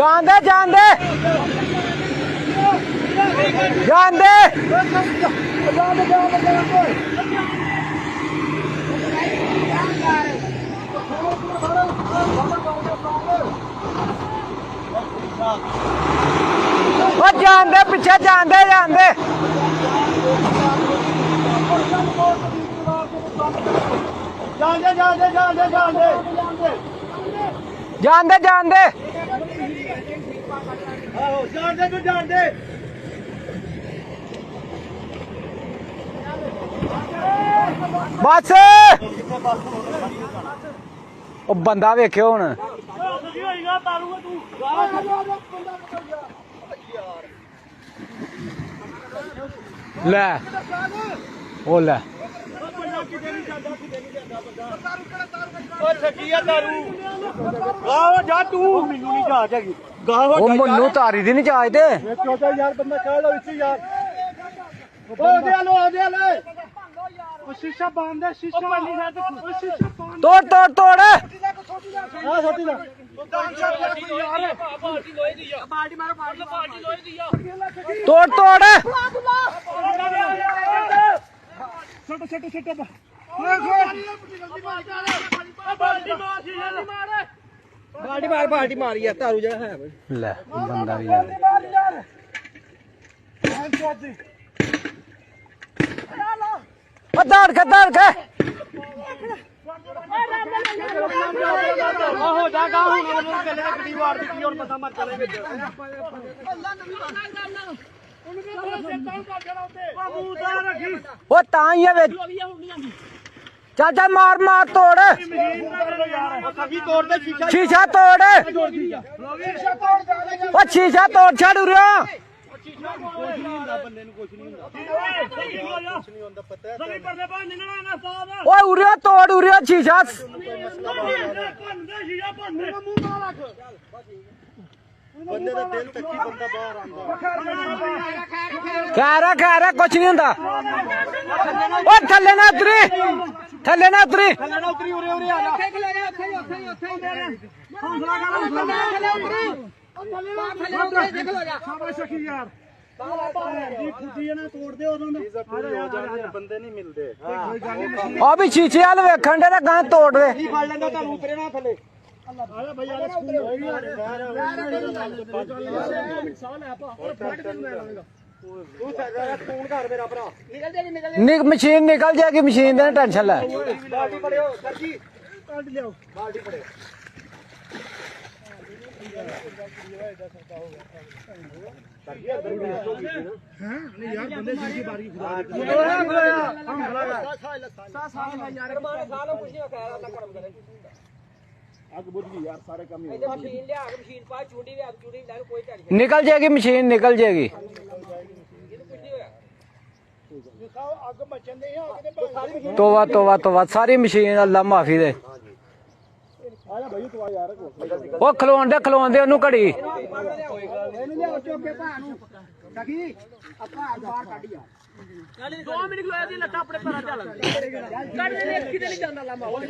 ਜਾਂਦੇ ਜਾਂਦੇ ਜਾਂਦੇ ਉਹ ਜਾਂਦੇ ਪਿੱਛੇ ਜਾਂਦੇ ਜਾਂਦੇ ਜਾਂਦੇ ਜਾਂਦੇ ਜਾਂਦੇ ਜਾਂਦੇ ਜਾਂਦੇ ਜਾਂਦੇ ਆਹੋ ਜਾਂਦੇ ਤੂੰ ਜਾਂਦੇ ਬਸ ਉਹ ਬੰਦਾ ਵੇਖਿਓ ਹੁਣ ਲੈ ਉਹ ਲੈ ਗਾਹ ਜਾ ਤੂੰ ਮੈਨੂੰ ਨਹੀਂ ਜਾਚ ਹੈਗੀ ਗਾਹ ਉਹ ਮੈਨੂੰ ਤਾਰੀ ਦੀ ਨਹੀਂ ਚਾਹੇ ਤੇ ਛੋਟਾ ਯਾਰ ਬੰਦਾ ਕਹਿ ਲਓ ਇੱਥੇ ਯਾਰ ਉਹਦੇ ਲੈ ਉਹ ਸ਼ੀਸ਼ਾ ਬੰਦ ਸ਼ੀਸ਼ਾ ਪੰਨੀ ਸਾਥ ਉਹ ਸ਼ੀਸ਼ਾ ਬੰਦ ਤੋੜ ਤੋੜ ਤੋੜ ਆ ਛੋਟੀ ਦਾ ਯਾਰ ਬਾਲਟੀ ਲੋਹੇ ਦੀ ਆ ਬਾਲਟੀ ਮਾਰੋ ਬਾਲਟੀ ਲੋਹੇ ਦੀ ਆ ਤੋੜ ਤੋੜ ਛੋਟਾ ਛੋਟਾ ਛੋਟਾ ਬਾਲਟੀ ਮਾਰ ਯਾਰ ਤਾਰੂ ਜਿਹੜਾ ਹੈ ਲੈ ਬੰਦਾ ਵੀ ਆ ਉਹ ਦੌੜ ਕੇ ਆਹੋ ਜਾ ਗਾ ਹੁਣ ਉਹਨੂੰ ਚੱਲੇ ਨਾ ਗੱਡੀ ਵਾਰ ਦਿੱਤੀ ਔਰ ਪਤਾ ਮਰ ਚਲੇ ਵਿੱਚ ਉਹ ਤਾਂ ਹੀ ਆ ਵਿੱਚ ਚੱਲ ਚੱਲ ਮਾਰ ਮਾਰ ਤੋੜ ਸਭੀ ਤੋੜ ਦੇ ਸ਼ੀਸ਼ਾ ਤੋੜ ਉਹ ਸ਼ੀਸ਼ਾ ਤੋੜ ਛੱਡ ਉਰਿਆ ਕੁਝ ਨਹੀਂ ਹੁੰਦਾ ਬੰਦੇ ਨੂੰ ਕੁਝ ਨਹੀਂ ਹੁੰਦਾ ਕੁਝ ਨਹੀਂ ਹੁੰਦਾ ਪਤਾ ਸਭੀ ਪਰਦੇ ਬਾਹਰ ਨਿਕਲਣਾ ਨਾ ਸਾਹਿਬ ਓਏ ਉਰਿਆ ਤੋੜ ਉਰਿਆ ਸ਼ੀਸ਼ਾ ਬੰਦੇ ਦਾ ਦਿਲ ਟੱਕੀ ਬੰਦਾ ਬਾਹਰ ਆਂਦਾ ਖੈਰ ਕੁਛ ਨਹੀਂ ਹੁੰਦਾ ਓ ਥੱਲੇ ਨਾ ਉਤਰੀ ਥੱਲੇ ਨਾ ਉਤਰੀ ਉਰੇ ਉਰੇ ਆ ਜਾ ਹੌਸਲਾ ਬੰਦੇ ਨਹੀਂ ਮਿਲਦੇ ਆ ਵੀ ਸ਼ੀਸ਼ੇ ਵਾਲ ਵੇਖਣ ਦੇ ਤਾਂ ਗਾਂ ਤੋੜ ਦੇ ਫੜ ਲੈਂਦਾ ਤੁਹਾਨੂੰ ਉਤਰੇ ਨਾ ਥੱਲੇ ਆਇਆ ਭਈ ਆਲੇ ਤੂੰ ਸਾਡਾ ਫੋਨ ਕਰ ਮੇਰਾ ਭਰਾ ਮਸ਼ੀਨ ਨਿਕਲ ਜਾਏਗੀ ਮਸ਼ੀਨ ਦੀ ਟੈਨਸ਼ਨ ਲੈ ਬਾਲਟੀ ਫੜਿਓ ਸਰ ਜੀ ਕੱਢ ਲਿਓ ਬਾਲਟੀ ਫੜਿਓ ਯਾਰ ਬੰਦੇ ਜੀ ਬਾਰੀ ਅੱਗ ਬੁੱਝ ਗਈ ਯਾਰ ਸਾਰੇ ਕੰਮ ਹੀ ਮਸ਼ੀਨ ਲਿਆ ਕੇ ਮਸ਼ੀਨ ਪਾ ਚੁੰਡੀ ਲਿਆ ਚੁੰਡੀ ਲੈ ਕੋਈ ਟੈਨਸ਼ਨ ਨਿਕਲ ਜਾਏਗੀ ਮਸ਼ੀਨ ਨਿਕਲ ਜਾਏਗੀ ਇਹਨੂੰ ਕੁਝ ਨਹੀਂ ਹੋਇਆ ਅੱਗ ਮਚਣ ਦੇ ਆ ਕਿਤੇ ਤੋਬਾ ਸਾਰੀ ਮਸ਼ੀਨ ਅੱਲਾ ਮਾਫੀ ਦੇ ਆ ਜਾ ਭਾਈ ਤੂੰ ਆ ਯਾਰ ਉਹ ਖਲੋਣ ਦੇ ਉਹਨੂੰ ਘੜੀ ਇਹਨੂੰ ਲਿਆਓ ਚੋਕੇ ਭਾ ਨੂੰ ਸਕੀ ਆਪਾਂ ਬਾਹਰ ਕੱਢ ਯਾਰ 2 ਮਿੰਟ ਖਲੋਇਆ ਦੀ ਲੱਤਾਂ ਆਪਣੇ ਪੈਰਾਂ ਚੱਲ ਕੱਢ ਦੇ ਅੱਖੀ ਤੇ ਨਹੀਂ ਜਾਂਦਾ ਲਾਮਾ ਉਹ ਨਹੀਂ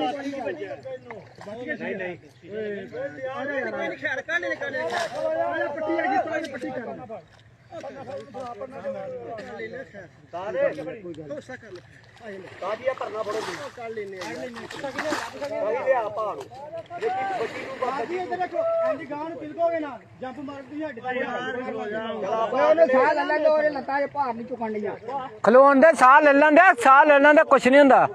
ਖੈਰ ਕੱਢ ਲੈ ਪੱਟੀ ਆ ਗਈ ਸਾਰੀ ਪੱਟੀ ਕਰ ਕਾਦੀਆ ਭਰਨਾ ਬੜੋ ਕੱਢ ਲੈਨੇ ਆ ਲਿਆ ਭਾਣ ਬੱਚੀ ਨੂੰ ਬਾਕੀ ਇਹ ਦੇਖੋ ਐਂਡੀ ਗਾਂ ਨੂੰ ਤਿਲਕੋਗੇ ਨਾ ਜੰਪ ਮਾਰਦੀ ਹੱਡ ਤੇ ਉਹਨੇ ਸਾਹ ਲੈ ਲੈਂਦੇ ਉਹਦੇ ਲੱਤਾਂ 'ਚ ਭਾਰ ਨਹੀਂ ਚੁਕਣ ਦੀਆਂ ਖਲੋਣ ਦੇ ਸਾਹ ਲੈ ਲੈਂਦੇ ਕੁਛ ਨਹੀਂ ਹੁੰਦਾ